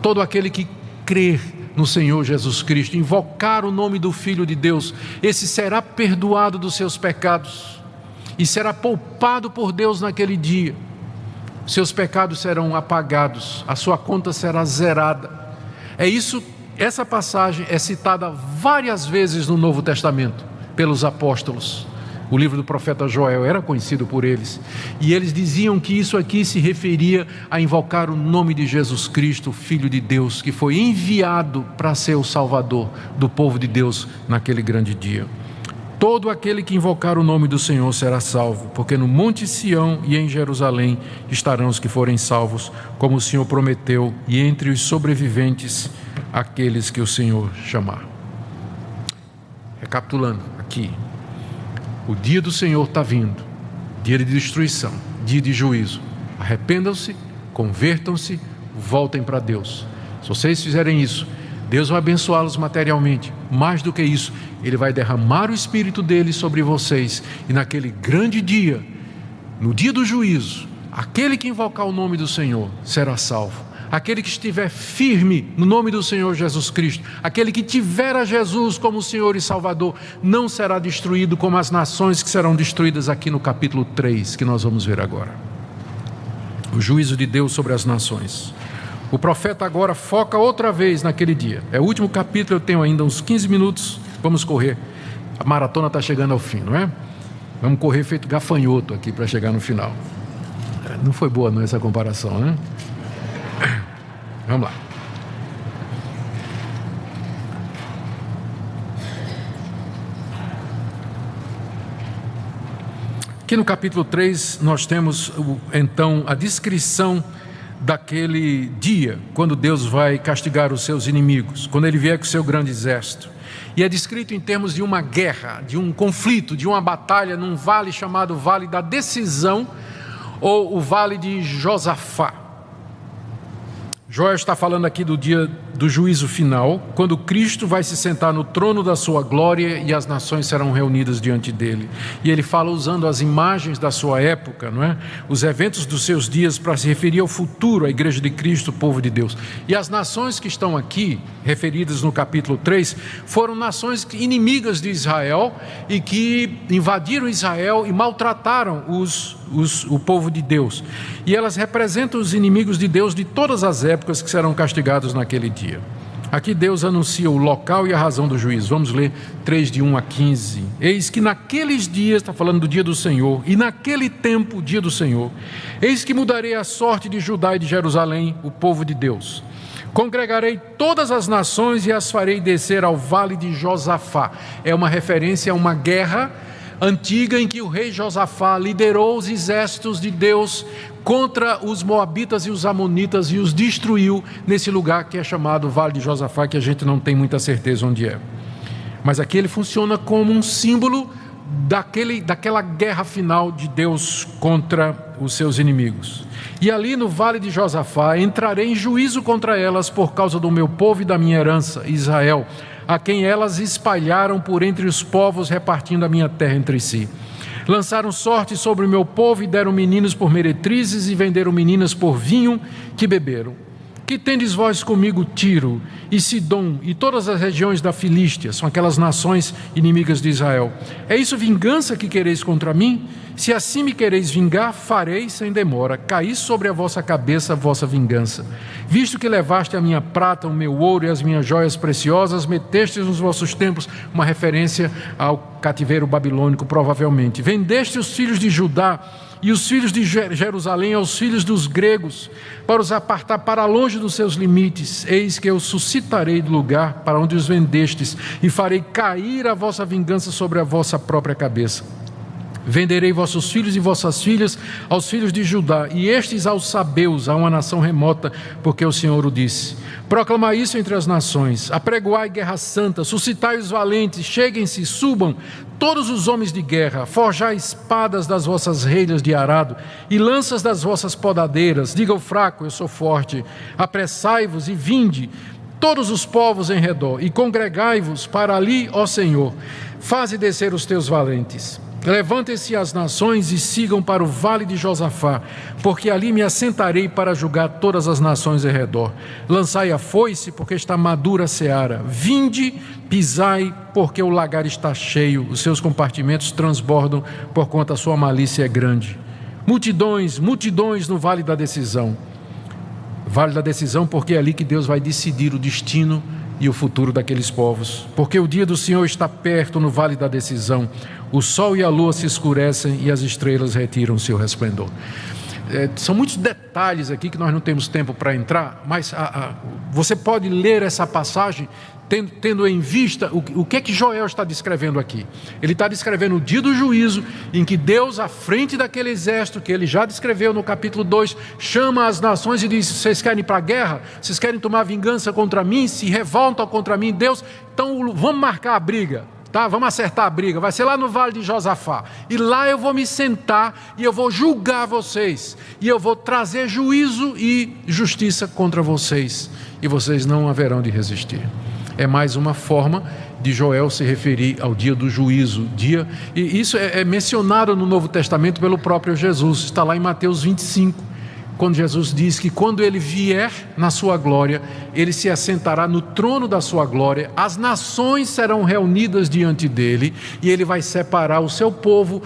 Todo aquele que crer no Senhor Jesus Cristo, invocar o nome do Filho de Deus, esse será perdoado dos seus pecados e será poupado por Deus naquele dia. Seus pecados serão apagados, a sua conta será zerada. Essa passagem é citada várias vezes no Novo Testamento pelos apóstolos. O livro do profeta Joel era conhecido por eles, e eles diziam que isso aqui se referia a invocar o nome de Jesus Cristo, Filho de Deus, que foi enviado para ser o Salvador do povo de Deus naquele grande dia. Todo aquele que invocar o nome do Senhor será salvo, porque no Monte Sião e em Jerusalém estarão os que forem salvos, como o Senhor prometeu, e entre os sobreviventes, aqueles que o Senhor chamar. Recapitulando aqui, o dia do Senhor está vindo, dia de destruição, dia de juízo. Arrependam-se, convertam-se, voltem para Deus. Se vocês fizerem isso, Deus vai abençoá-los materialmente. Mais do que isso, Ele vai derramar o Espírito dele sobre vocês, e naquele grande dia, no dia do juízo, aquele que invocar o nome do Senhor será salvo. Aquele que estiver firme no nome do Senhor Jesus Cristo, aquele que tiver a Jesus como Senhor e Salvador, não será destruído como as nações que serão destruídas aqui no capítulo 3, que nós vamos ver agora. O juízo de Deus sobre as nações. O profeta agora foca outra vez naquele dia. É o último capítulo, eu tenho ainda uns 15 minutos, vamos correr. A maratona está chegando ao fim, não é? Vamos correr feito gafanhoto aqui para chegar no final. Não foi boa não essa comparação, né? Vamos lá. Aqui no capítulo 3 nós temos então a descrição daquele dia, quando Deus vai castigar os seus inimigos, quando Ele vier com o seu grande exército. E é descrito em termos de uma guerra, de um conflito, de uma batalha num vale chamado Vale da Decisão, ou o Vale de Josafá. Joel está falando aqui do dia do juízo final, quando Cristo vai se sentar no trono da sua glória e as nações serão reunidas diante dele. E ele fala usando as imagens da sua época, não é? Os eventos dos seus dias, para se referir ao futuro, à igreja de Cristo, o povo de Deus. E as nações que estão aqui, referidas no capítulo 3, foram nações inimigas de Israel e que invadiram Israel e maltrataram o povo de Deus. E elas representam os inimigos de Deus de todas as épocas que serão castigados naquele dia. Aqui Deus anuncia o local e a razão do juízo. Vamos ler 3 de 1 a 15. Eis que naqueles dias, está falando do dia do Senhor, e naquele tempo, o dia do Senhor, eis que mudarei a sorte de Judá e de Jerusalém, o povo de Deus. Congregarei todas as nações e as farei descer ao vale de Josafá. É uma referência a uma guerra antiga em que o rei Josafá liderou os exércitos de Deus contra os moabitas e os amonitas e os destruiu nesse lugar que é chamado Vale de Josafá, que a gente não tem muita certeza onde é. Mas aqui ele funciona como um símbolo daquela guerra final de Deus contra os seus inimigos. E ali no Vale de Josafá entrarei em juízo contra elas por causa do meu povo e da minha herança, Israel, a quem elas espalharam por entre os povos, repartindo a minha terra entre si. Lançaram sorte sobre o meu povo e deram meninos por meretrizes e venderam meninas por vinho que beberam. Que tendes vós comigo Tiro e Sidom e todas as regiões da Filístia, são aquelas nações inimigas de Israel. É isso vingança que quereis contra mim? Se assim me quereis vingar, farei sem demora. Caí sobre a vossa cabeça a vossa vingança. Visto que levaste a minha prata, o meu ouro e as minhas joias preciosas, metestes nos vossos templos, uma referência ao cativeiro babilônico provavelmente. Vendeste os filhos de Judá e os filhos de Jerusalém aos filhos dos gregos, para os apartar para longe dos seus limites. Eis que eu suscitarei do lugar para onde os vendestes, e farei cair a vossa vingança sobre a vossa própria cabeça. Venderei vossos filhos e vossas filhas aos filhos de Judá, e estes aos sabeus, a uma nação remota, porque o Senhor o disse. Proclamai isso entre as nações, apregoai guerra santa, suscitai os valentes, cheguem-se, subam, todos os homens de guerra, forjai espadas das vossas reinas de arado, e lanças das vossas podadeiras, diga ao fraco, eu sou forte, apressai-vos e vinde, todos os povos em redor, e congregai-vos para ali, ó Senhor, faze descer os teus valentes. Levantem-se as nações e sigam para o vale de Josafá, porque ali me assentarei para julgar todas as nações em redor. Lançai a foice, porque está madura a seara. Vinde, pisai, porque o lagar está cheio, os seus compartimentos transbordam, porquanto a sua malícia é grande. Multidões, multidões no vale da decisão. Vale da decisão, porque é ali que Deus vai decidir o destino e o futuro daqueles povos. Porque o dia do Senhor está perto no vale da decisão. O sol e a lua se escurecem e as estrelas retiram seu resplendor. São muitos detalhes aqui que nós não temos tempo para entrar, mas você pode ler essa passagem tendo em vista o que é que Joel está descrevendo aqui. Ele está descrevendo o dia do juízo, em que Deus, à frente daquele exército, que ele já descreveu no capítulo 2, chama as nações e diz: vocês querem ir para a guerra? Vocês querem tomar vingança contra mim? Se revoltam contra mim, Deus, então vamos marcar a briga. Tá, vamos acertar a briga, vai ser lá no vale de Josafá, e lá eu vou me sentar e eu vou julgar vocês, e eu vou trazer juízo e justiça contra vocês, e vocês não haverão de resistir. É mais uma forma de Joel se referir ao dia do juízo, e isso é mencionado no Novo Testamento pelo próprio Jesus, está lá em Mateus 25, quando Jesus diz que quando ele vier na sua glória, ele se assentará no trono da sua glória, as nações serão reunidas diante dele, e ele vai separar o seu povo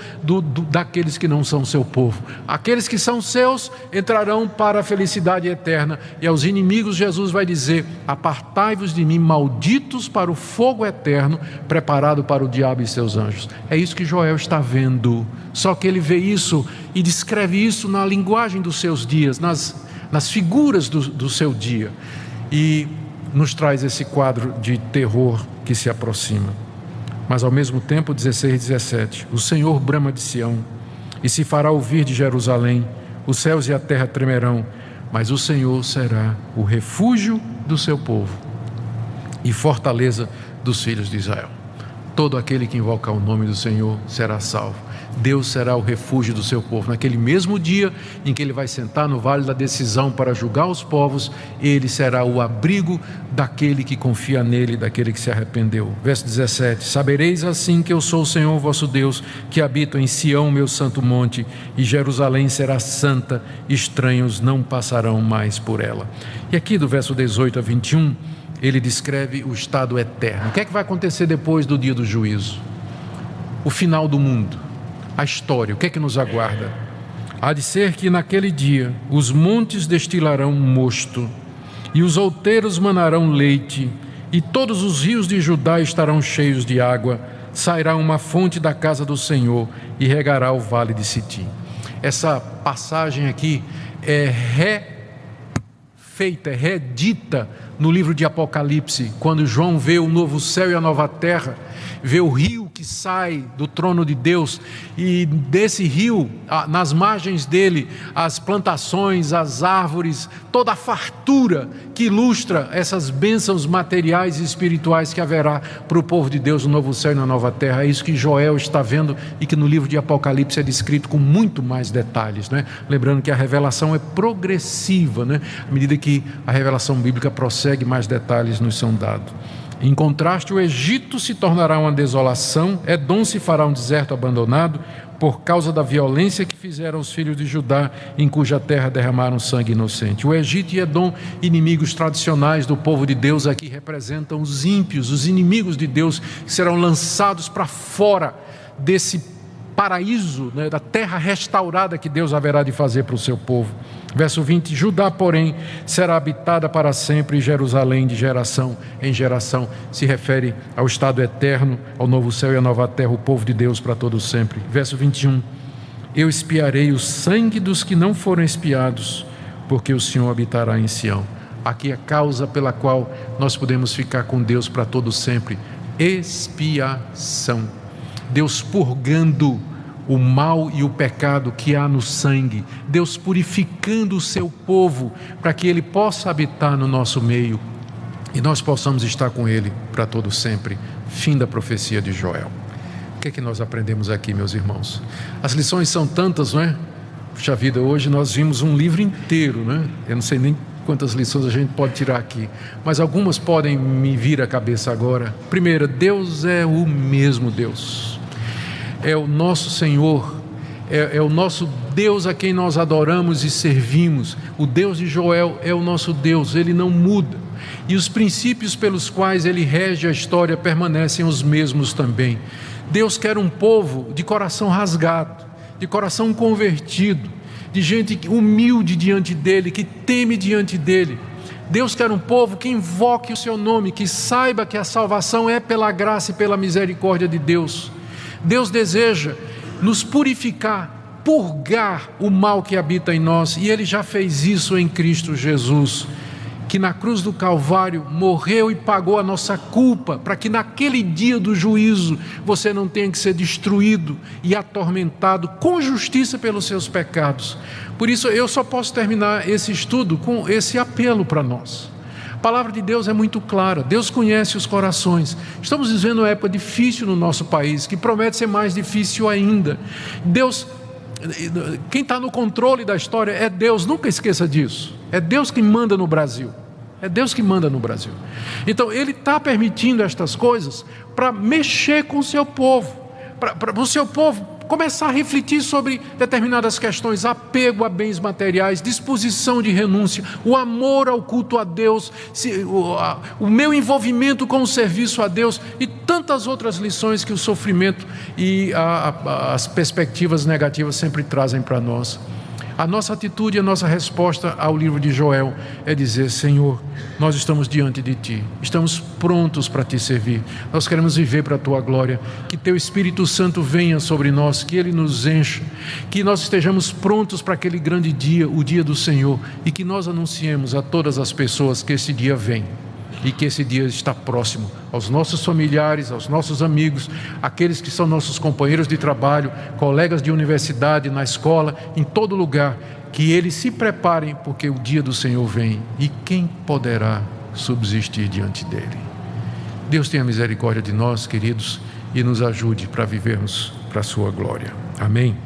daqueles que não são seu povo. Aqueles que são seus entrarão para a felicidade eterna, e aos inimigos Jesus vai dizer: apartai-vos de mim, malditos, para o fogo eterno, preparado para o diabo e seus anjos. É isso que Joel está vendo, só que ele vê isso e descreve isso na linguagem dos seus dias, nas figuras do seu dia, e nos traz esse quadro de terror que se aproxima. Mas ao mesmo tempo, 16 e 17, o Senhor brama de Sião e se fará ouvir de Jerusalém, os céus e a terra tremerão, mas o Senhor será o refúgio do seu povo e fortaleza dos filhos de Israel. Todo aquele que invocar o nome do Senhor será salvo. Deus será o refúgio do seu povo. Naquele mesmo dia em que ele vai sentar no vale da decisão para julgar os povos, ele será o abrigo daquele que confia nele, daquele que se arrependeu. Verso 17: sabereis assim que eu sou o Senhor vosso Deus, que habito em Sião, meu santo monte, e Jerusalém será santa, estranhos não passarão mais por ela. E aqui do verso 18 a 21, ele descreve o estado eterno. O que é que vai acontecer depois do dia do juízo? O final do mundo, a história, o que é que nos aguarda? Há de ser que naquele dia os montes destilarão mosto, e os outeiros manarão leite, e todos os rios de Judá estarão cheios de água. Sairá uma fonte da casa do Senhor e regará o vale de Sitim. Essa passagem aqui é redita no livro de Apocalipse, quando João vê o novo céu e a nova terra, vê o rio que sai do trono de Deus, e desse rio, nas margens dele, as plantações, as árvores, toda a fartura que ilustra essas bênçãos materiais e espirituais que haverá para o povo de Deus no novo céu e na nova terra. É isso que Joel está vendo e que no livro de Apocalipse é descrito com muito mais detalhes, né? Lembrando que a revelação é progressiva, né? À medida que a revelação bíblica prossegue, mais detalhes nos são dados. Em contraste, o Egito se tornará uma desolação, Edom se fará um deserto abandonado, por causa da violência que fizeram os filhos de Judá, em cuja terra derramaram sangue inocente. O Egito e Edom, inimigos tradicionais do povo de Deus, aqui representam os ímpios, os inimigos de Deus, que serão lançados para fora desse paraíso, né, da terra restaurada que Deus haverá de fazer para o seu povo. Verso 20: Judá, porém, será habitada para sempre, e Jerusalém de geração em geração. Se refere ao estado eterno, ao novo céu e à nova terra, o povo de Deus para todo sempre. Verso 21: Eu expiarei o sangue dos que não foram expiados, porque o Senhor habitará em Sião. Aqui é a causa pela qual nós podemos ficar com Deus para todo sempre: expiação. Deus purgando o mal e o pecado que há no sangue, Deus purificando o seu povo para que ele possa habitar no nosso meio e nós possamos estar com ele para todo sempre. Fim da profecia de Joel. O que é que nós aprendemos aqui, meus irmãos? As lições são tantas, não é? Puxa vida, hoje nós vimos um livro inteiro, né? Eu não sei nem Quantas lições a gente pode tirar aqui, mas algumas podem me vir à cabeça agora. Primeira, Deus é o mesmo Deus, é o nosso Senhor, é o nosso Deus a quem nós adoramos e servimos. O Deus de Joel é o nosso Deus, Ele não muda, e os princípios pelos quais Ele rege a história permanecem os mesmos também. Deus quer um povo de coração rasgado, de coração convertido, de gente humilde diante dEle, que teme diante dEle. Deus quer um povo que invoque o seu nome, que saiba que a salvação é pela graça e pela misericórdia de Deus. Deus deseja nos purificar, purgar o mal que habita em nós, e Ele já fez isso em Cristo Jesus, que na cruz do Calvário morreu e pagou a nossa culpa, para que naquele dia do juízo você não tenha que ser destruído e atormentado com justiça pelos seus pecados. Por isso eu só posso terminar esse estudo com esse apelo para nós. A palavra de Deus é muito clara, Deus conhece os corações. Estamos vivendo uma época difícil no nosso país, que promete ser mais difícil ainda. Quem está no controle da história é Deus, nunca esqueça disso. É Deus que manda no Brasil. É Deus que manda no Brasil. Então Ele está permitindo estas coisas para mexer com o seu povo, para o seu povo começar a refletir sobre determinadas questões: apego a bens materiais, disposição de renúncia, o amor ao culto a Deus, o meu envolvimento com o serviço a Deus e tantas outras lições que o sofrimento e as perspectivas negativas sempre trazem para nós. A nossa atitude, a nossa resposta ao livro de Joel é dizer: Senhor, nós estamos diante de Ti, estamos prontos para Te servir, nós queremos viver para a Tua glória, que Teu Espírito Santo venha sobre nós, que Ele nos encha, que nós estejamos prontos para aquele grande dia, o dia do Senhor, e que nós anunciemos a todas as pessoas que esse dia vem, e que esse dia está próximo, aos nossos familiares, aos nossos amigos, aqueles que são nossos companheiros de trabalho, colegas de universidade, na escola, em todo lugar, que eles se preparem, porque o dia do Senhor vem, e quem poderá subsistir diante dele? Deus tenha misericórdia de nós, queridos, e nos ajude para vivermos para a sua glória. Amém.